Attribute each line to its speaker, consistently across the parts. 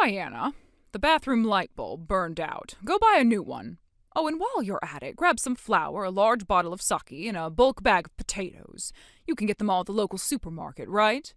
Speaker 1: Diana, the bathroom light bulb burned out. Go buy a new one. Oh, and while you're at it, grab some flour, a large bottle of sake, and a bulk bag of potatoes. You can get them all at the local supermarket, right?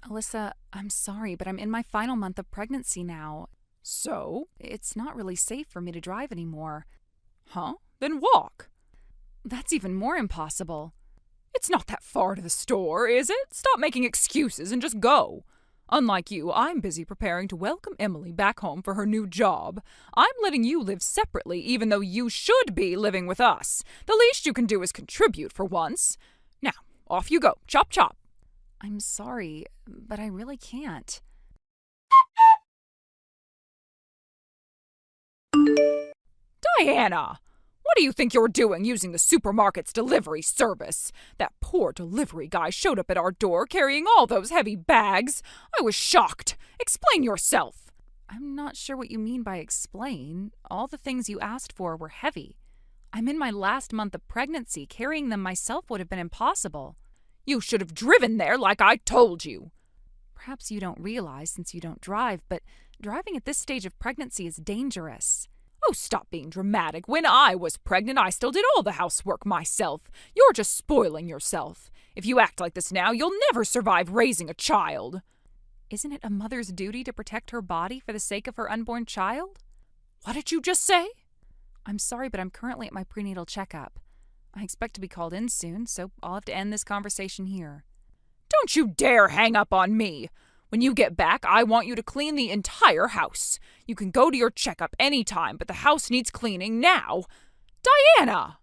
Speaker 2: Alyssa, I'm sorry, but I'm in my final month of pregnancy now.
Speaker 1: So?
Speaker 2: It's not really safe for me to drive anymore.
Speaker 1: Huh? Then walk.
Speaker 2: That's even more impossible.
Speaker 1: It's not that far to the store, is it? Stop making excuses and just go. Unlike you, I'm busy preparing to welcome Emily back home for her new job. I'm letting you live separately, even though you should be living with us. The least you can do is contribute for once. Now, off you go. Chop, chop.
Speaker 2: I'm sorry, but I really can't.
Speaker 1: Diana! What do you think you're doing using the supermarket's delivery service? That poor delivery guy showed up at our door carrying all those heavy bags. I was shocked. Explain yourself.
Speaker 2: I'm not sure what you mean by explain. All the things you asked for were heavy. I'm in my last month of pregnancy. Carrying them myself would have been impossible.
Speaker 1: You should have driven there like I told you.
Speaker 2: Perhaps you don't realize since you don't drive, but driving at this stage of pregnancy is dangerous.
Speaker 1: Oh, stop being dramatic. When I was pregnant, I still did all the housework myself. You're just spoiling yourself. If you act like this now, you'll never survive raising a child.
Speaker 2: Isn't it a mother's duty to protect her body for the sake of her unborn child?
Speaker 1: What did you just say?
Speaker 2: I'm sorry, but I'm currently at my prenatal checkup. I expect to be called in soon, so I'll have to end this conversation here.
Speaker 1: Don't you dare hang up on me. When you get back, I want you to clean the entire house. You can go to your checkup anytime, but the house needs cleaning now. Diana!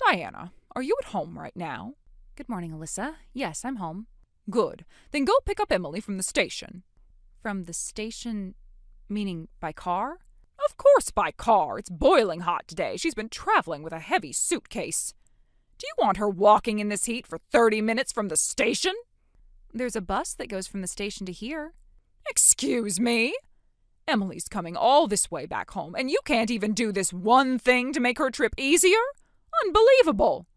Speaker 1: Diana, are you at home right now?
Speaker 2: Good morning, Alyssa. Yes, I'm home.
Speaker 1: Good. Then go pick up Emily from the station.
Speaker 2: From the station, meaning by car?
Speaker 1: Of course by car. It's boiling hot today. She's been traveling with a heavy suitcase. Do you want her walking in this heat for 30 minutes from the station?
Speaker 2: There's a bus that goes from the station to here.
Speaker 1: Excuse me? Emily's coming all this way back home, and you can't even do this one thing to make her trip easier? Unbelievable!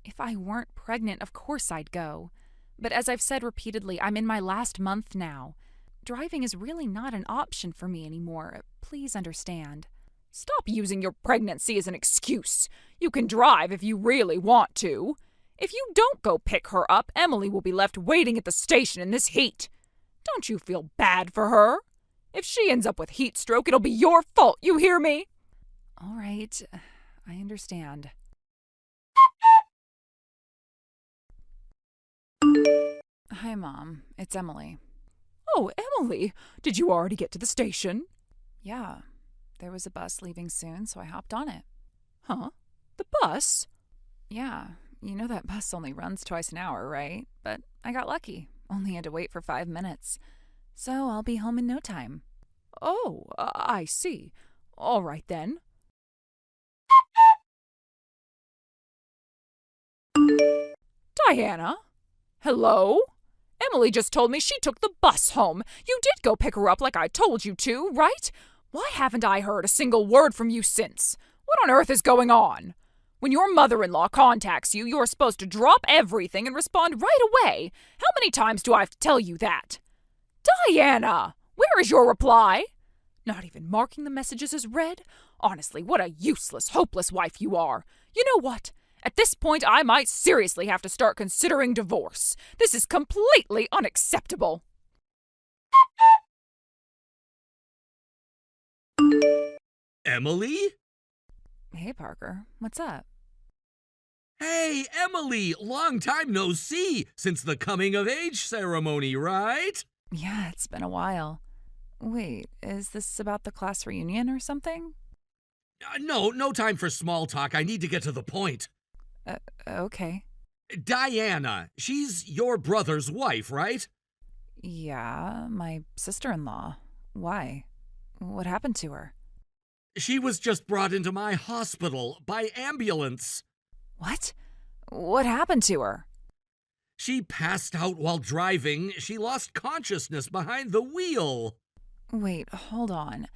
Speaker 2: If I weren't pregnant, of course I'd go. But as I've said repeatedly, I'm in my last month now. Driving is really not an option for me anymore. Please understand.
Speaker 1: Stop using your pregnancy as an excuse. You can drive if you really want to. If you don't go pick her up, Emily will be left waiting at the station in this heat. Don't you feel bad for her? If she ends up with heat stroke, it'll be your fault, you hear me?
Speaker 2: All right, I understand. Hi, Mom. It's Emily.
Speaker 1: Oh, Emily, did you already get to the station?
Speaker 2: Yeah. There was a bus leaving soon, so I hopped on it.
Speaker 1: Huh? The bus?
Speaker 2: Yeah, you know that bus only runs twice an hour, right? But I got lucky. Only had to wait for 5 minutes. So I'll be home in no time.
Speaker 1: Oh, I see. All right then. Diana? Hello? Emily just told me she took the bus home. You did go pick her up like I told you to, right? Why haven't I heard a single word from you since? What on earth is going on? When your mother-in-law contacts you, you're supposed to drop everything and respond right away. How many times do I have to tell you that? Diana! Where is your reply? Not even marking the messages as read? Honestly, what a useless, hopeless wife you are. You know what? At this point, I might seriously have to start considering divorce. This is completely unacceptable.
Speaker 3: Emily?
Speaker 2: Hey, Parker. What's up?
Speaker 3: Hey, Emily! Long time no see since the coming-of-age ceremony, right?
Speaker 2: Yeah, it's been a while. Wait, is this about the class reunion or something?
Speaker 3: No time for small talk. I need to get to the point.
Speaker 2: Okay.
Speaker 3: Diana, she's your brother's wife, right?
Speaker 2: Yeah, my sister-in-law. Why? What happened to her?
Speaker 3: She was just brought into my hospital by ambulance.
Speaker 2: What? What happened to her?
Speaker 3: She passed out while driving. She lost consciousness behind the wheel.
Speaker 2: Wait, hold on.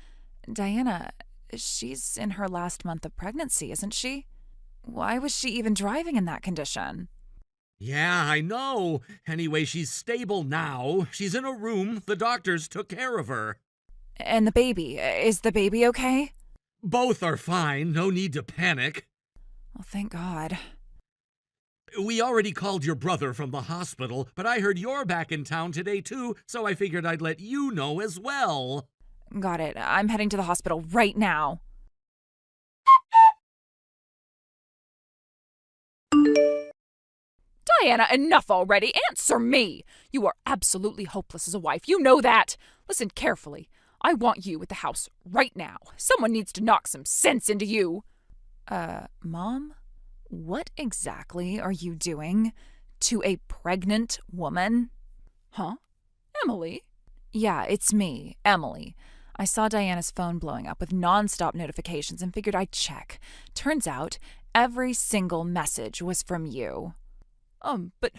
Speaker 2: Diana, she's in her last month of pregnancy, isn't she? Why was she even driving in that condition?
Speaker 3: Yeah, I know. Anyway, she's stable now. She's in a room. The doctors took care of her.
Speaker 2: And the baby, is the baby okay?
Speaker 3: Both are fine. No need to panic.
Speaker 2: Well, thank God.
Speaker 3: We already called your brother from the hospital, but I heard you're back in town today too, so I figured I'd let you know as well.
Speaker 2: Got it. I'm heading to the hospital right now.
Speaker 1: Diana, enough already. Answer me. You are absolutely hopeless as a wife. You know that. Listen carefully. I want you at the house right now. Someone needs to knock some sense into you.
Speaker 2: Mom? What exactly are you doing to a pregnant woman?
Speaker 1: Huh? Emily?
Speaker 2: Yeah, it's me, Emily. I saw Diana's phone blowing up with nonstop notifications and figured I'd check. Turns out, every single message was from you.
Speaker 1: But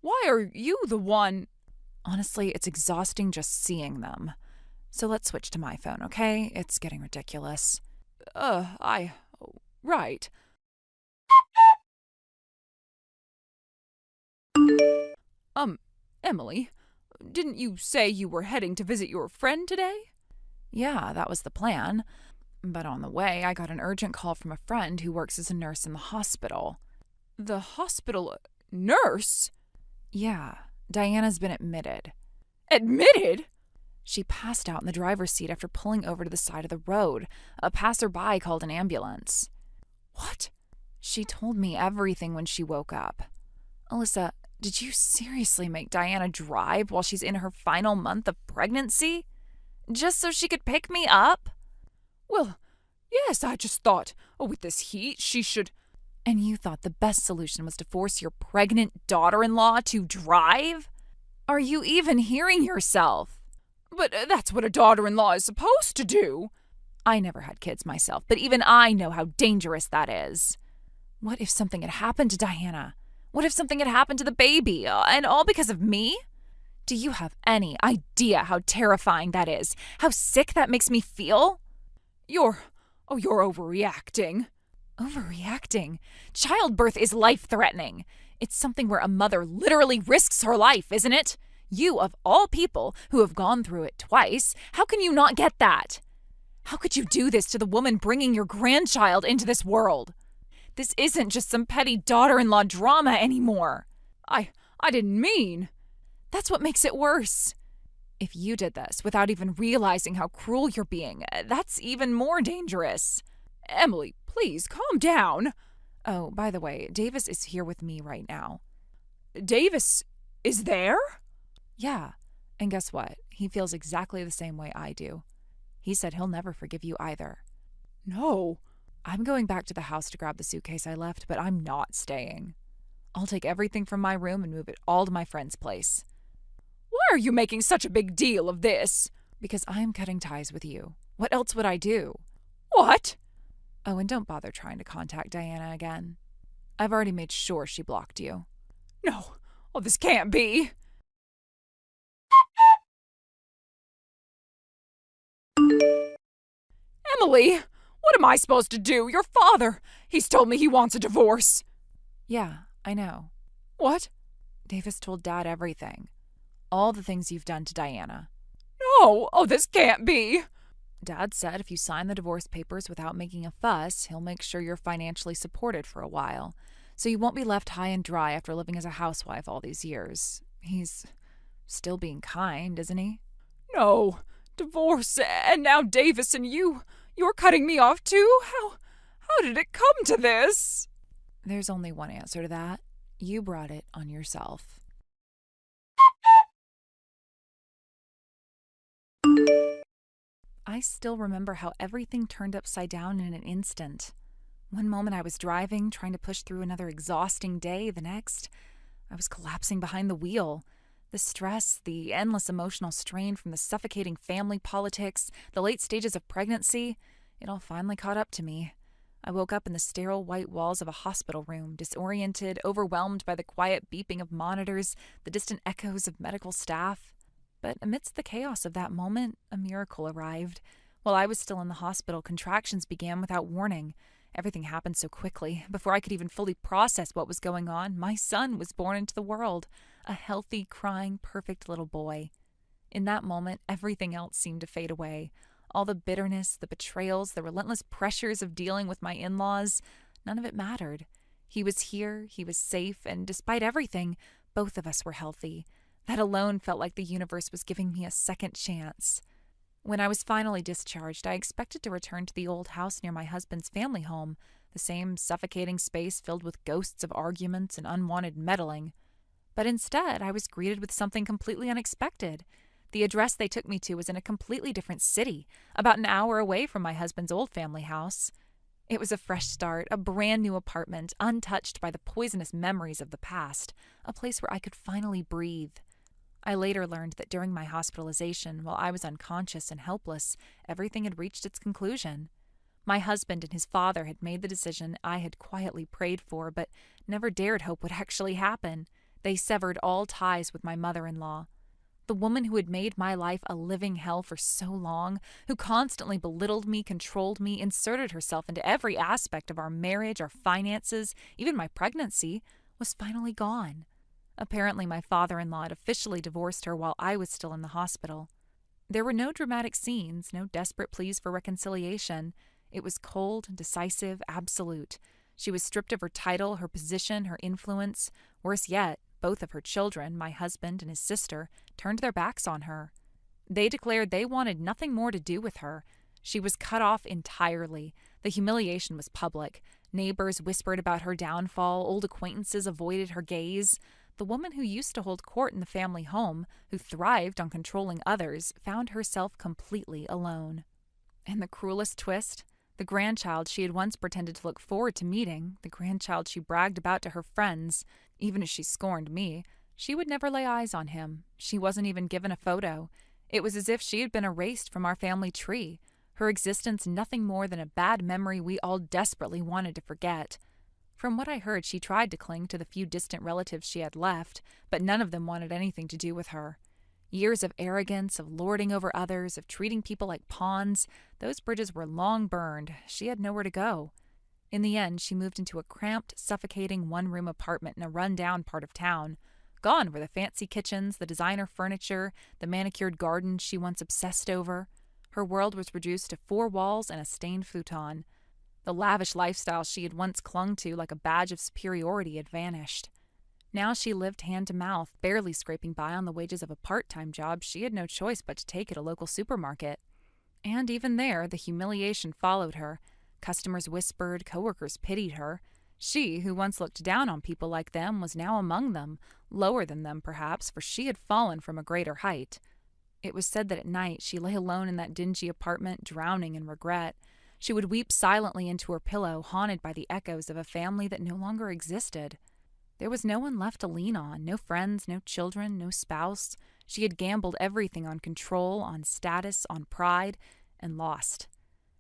Speaker 1: why are you the one?
Speaker 2: Honestly, it's exhausting just seeing them. So let's switch to my phone, okay? It's getting ridiculous.
Speaker 1: Right. Emily, didn't you say you were heading to visit your friend today?
Speaker 2: Yeah, that was the plan. But on the way, I got an urgent call from a friend who works as a nurse in the hospital.
Speaker 1: The hospital nurse?
Speaker 2: Yeah, Diana's been admitted.
Speaker 1: Admitted?
Speaker 2: She passed out in the driver's seat after pulling over to the side of the road. A passerby called an ambulance.
Speaker 1: What?
Speaker 2: She told me everything when she woke up. Alyssa, did you seriously make Diana drive while she's in her final month of pregnancy? Just so she could pick me up?
Speaker 1: Well, yes, I just thought, with this heat, she should.
Speaker 2: And you thought the best solution was to force your pregnant daughter-in-law to drive? Are you even hearing yourself?
Speaker 1: But that's what a daughter-in-law is supposed to do.
Speaker 2: I never had kids myself, but even I know how dangerous that is. What if something had happened to Diana? What if something had happened to the baby, and all because of me? Do you have any idea how terrifying that is? How sick that makes me feel?
Speaker 1: You're overreacting.
Speaker 2: Overreacting? Childbirth is life-threatening. It's something where a mother literally risks her life, isn't it? You, of all people, who have gone through it twice, how can you not get that? How could you do this to the woman bringing your grandchild into this world? This isn't just some petty daughter-in-law drama anymore.
Speaker 1: I didn't mean.
Speaker 2: That's what makes it worse. If you did this without even realizing how cruel you're being, that's even more dangerous.
Speaker 1: Emily, please, calm down.
Speaker 2: Oh, by the way, Davis is here with me right now.
Speaker 1: Davis is there?
Speaker 2: Yeah, and guess what? He feels exactly the same way I do. He said he'll never forgive you either.
Speaker 1: No.
Speaker 2: I'm going back to the house to grab the suitcase I left, but I'm not staying. I'll take everything from my room and move it all to my friend's place.
Speaker 1: Why are you making such a big deal of this?
Speaker 2: Because I'm cutting ties with you. What else would I do?
Speaker 1: What?
Speaker 2: Oh, and don't bother trying to contact Diana again. I've already made sure she blocked you.
Speaker 1: No. Oh, this can't be. Emily, what am I supposed to do? Your father, he's told me he wants a divorce.
Speaker 2: Yeah, I know.
Speaker 1: What?
Speaker 2: Davis told Dad everything. All the things you've done to Diana.
Speaker 1: No, oh, this can't be.
Speaker 2: Dad said if you sign the divorce papers without making a fuss, he'll make sure you're financially supported for a while, so you won't be left high and dry after living as a housewife all these years. He's still being kind, isn't he?
Speaker 1: No, divorce, and now Davis and you're cutting me off too? How did it come to this?
Speaker 2: There's only one answer to that. You brought it on yourself. I still remember how everything turned upside down in an instant. One moment I was driving, trying to push through another exhausting day. The next, I was collapsing behind the wheel. The stress, the endless emotional strain from the suffocating family politics, the late stages of pregnancy, it all finally caught up to me. I woke up in the sterile white walls of a hospital room, disoriented, overwhelmed by the quiet beeping of monitors, the distant echoes of medical staff. But amidst the chaos of that moment, a miracle arrived. While I was still in the hospital, contractions began without warning, Everything happened so quickly. Before I could even fully process what was going on, my son was born into the world. A healthy, crying, perfect little boy. In that moment, everything else seemed to fade away. All the bitterness, the betrayals, the relentless pressures of dealing with my in-laws, none of it mattered. He was here, he was safe, and despite everything, both of us were healthy. That alone felt like the universe was giving me a second chance. When I was finally discharged, I expected to return to the old house near my husband's family home, the same suffocating space filled with ghosts of arguments and unwanted meddling. But instead, I was greeted with something completely unexpected. The address they took me to was in a completely different city, about an hour away from my husband's old family house. It was a fresh start, a brand new apartment, untouched by the poisonous memories of the past, a place where I could finally breathe. I later learned that during my hospitalization, while I was unconscious and helpless, everything had reached its conclusion. My husband and his father had made the decision I had quietly prayed for, but never dared hope would actually happen. They severed all ties with my mother-in-law. The woman who had made my life a living hell for so long, who constantly belittled me, controlled me, inserted herself into every aspect of our marriage, our finances, even my pregnancy, was finally gone. Apparently, my father-in-law had officially divorced her while I was still in the hospital. There were no dramatic scenes, no desperate pleas for reconciliation. It was cold, decisive, absolute. She was stripped of her title, her position, her influence. Worse yet, both of her children, my husband and his sister, turned their backs on her. They declared they wanted nothing more to do with her. She was cut off entirely. The humiliation was public. Neighbors whispered about her downfall. Old acquaintances avoided her gaze. The woman who used to hold court in the family home, who thrived on controlling others, found herself completely alone. And the cruelest twist? The grandchild she had once pretended to look forward to meeting, the grandchild she bragged about to her friends, even as she scorned me, she would never lay eyes on him. She wasn't even given a photo. It was as if she had been erased from our family tree, her existence nothing more than a bad memory we all desperately wanted to forget. From what I heard, she tried to cling to the few distant relatives she had left, but none of them wanted anything to do with her. Years of arrogance, of lording over others, of treating people like pawns, those bridges were long burned. She had nowhere to go. In the end, she moved into a cramped, suffocating one-room apartment in a run-down part of town. Gone were the fancy kitchens, the designer furniture, the manicured gardens she once obsessed over. Her world was reduced to 4 walls and a stained futon. The lavish lifestyle she had once clung to like a badge of superiority had vanished. Now she lived hand to mouth, barely scraping by on the wages of a part-time job she had no choice but to take at a local supermarket. And even there, the humiliation followed her. Customers whispered, coworkers pitied her. She, who once looked down on people like them, was now among them, lower than them perhaps, for she had fallen from a greater height. It was said that at night she lay alone in that dingy apartment, drowning in regret. She would weep silently into her pillow, haunted by the echoes of a family that no longer existed. There was no one left to lean on, no friends, no children, no spouse. She had gambled everything on control, on status, on pride, and lost.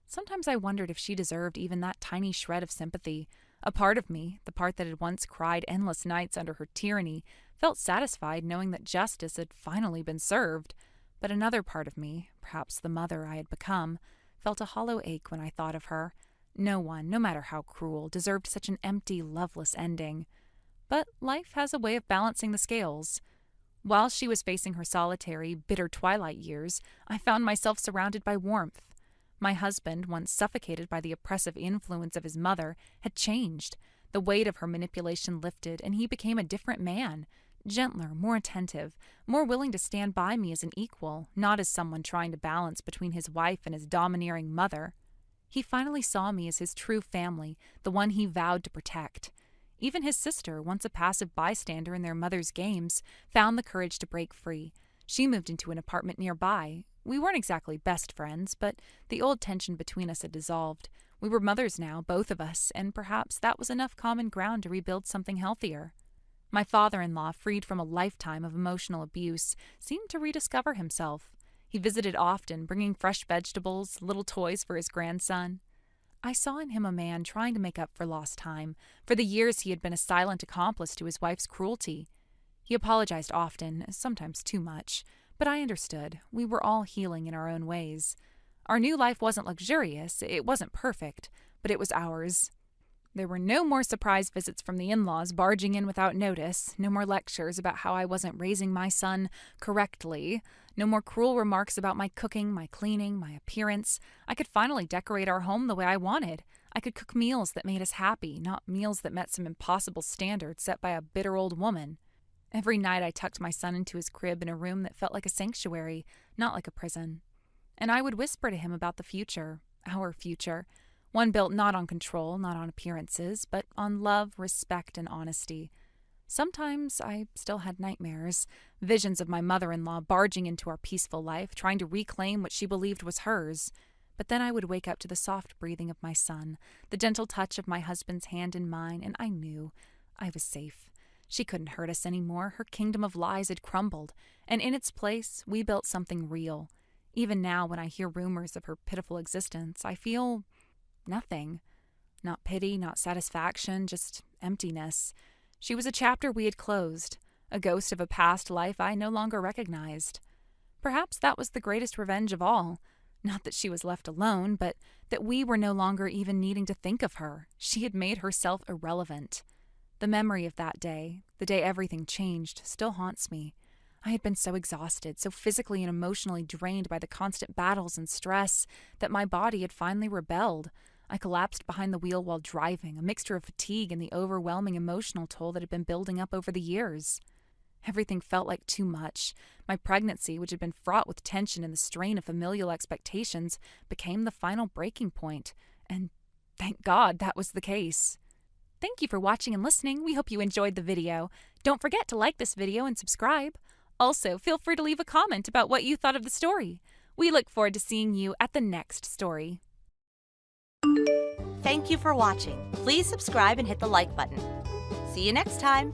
Speaker 2: Sometimes I wondered if she deserved even that tiny shred of sympathy. A part of me, the part that had once cried endless nights under her tyranny, felt satisfied knowing that justice had finally been served. But another part of me, perhaps the mother I had become, felt a hollow ache when I thought of her. No one, no matter how cruel, deserved such an empty, loveless ending. But life has a way of balancing the scales. While she was facing her solitary, bitter twilight years, I found myself surrounded by warmth. My husband, once suffocated by the oppressive influence of his mother, had changed. The weight of her manipulation lifted, and he became a different man. Gentler, more attentive, more willing to stand by me as an equal, not as someone trying to balance between his wife and his domineering mother. He finally saw me as his true family, the one he vowed to protect. Even his sister, once a passive bystander in their mother's games, found the courage to break free. She moved into an apartment nearby. We weren't exactly best friends, but the old tension between us had dissolved. We were mothers now, both of us, and perhaps that was enough common ground to rebuild something healthier. My father-in-law, freed from a lifetime of emotional abuse, seemed to rediscover himself. He visited often, bringing fresh vegetables, little toys for his grandson. I saw in him a man trying to make up for lost time, for the years he had been a silent accomplice to his wife's cruelty. He apologized often, sometimes too much, but I understood. We were all healing in our own ways. Our new life wasn't luxurious, it wasn't perfect, but it was ours. There were no more surprise visits from the in-laws barging in without notice, no more lectures about how I wasn't raising my son correctly, no more cruel remarks about my cooking, my cleaning, my appearance. I could finally decorate our home the way I wanted. I could cook meals that made us happy, not meals that met some impossible standards set by a bitter old woman. Every night I tucked my son into his crib in a room that felt like a sanctuary, not like a prison. And I would whisper to him about the future, our future, one built not on control, not on appearances, but on love, respect, and honesty. Sometimes I still had nightmares, visions of my mother-in-law barging into our peaceful life, trying to reclaim what she believed was hers. But then I would wake up to the soft breathing of my son, the gentle touch of my husband's hand in mine, and I knew I was safe. She couldn't hurt us anymore. Her kingdom of lies had crumbled, and in its place, we built something real. Even now, when I hear rumors of her pitiful existence, I feel nothing. Not pity, not satisfaction, just emptiness. She was a chapter we had closed, a ghost of a past life I no longer recognized. Perhaps that was the greatest revenge of all. Not that she was left alone, but that we were no longer even needing to think of her. She had made herself irrelevant. The memory of that day, the day everything changed, still haunts me. I had been so exhausted, so physically and emotionally drained by the constant battles and stress, that my body had finally rebelled. I collapsed behind the wheel while driving, a mixture of fatigue and the overwhelming emotional toll that had been building up over the years. Everything felt like too much. My pregnancy, which had been fraught with tension and the strain of familial expectations, became the final breaking point. And thank God that was the case. Thank you for watching and listening. We hope you enjoyed the video. Don't forget to like this video and subscribe. Also, feel free to leave a comment about what you thought of the story. We look forward to seeing you at the next story.
Speaker 4: Thank you for watching. Please subscribe and hit the like button. See you next time.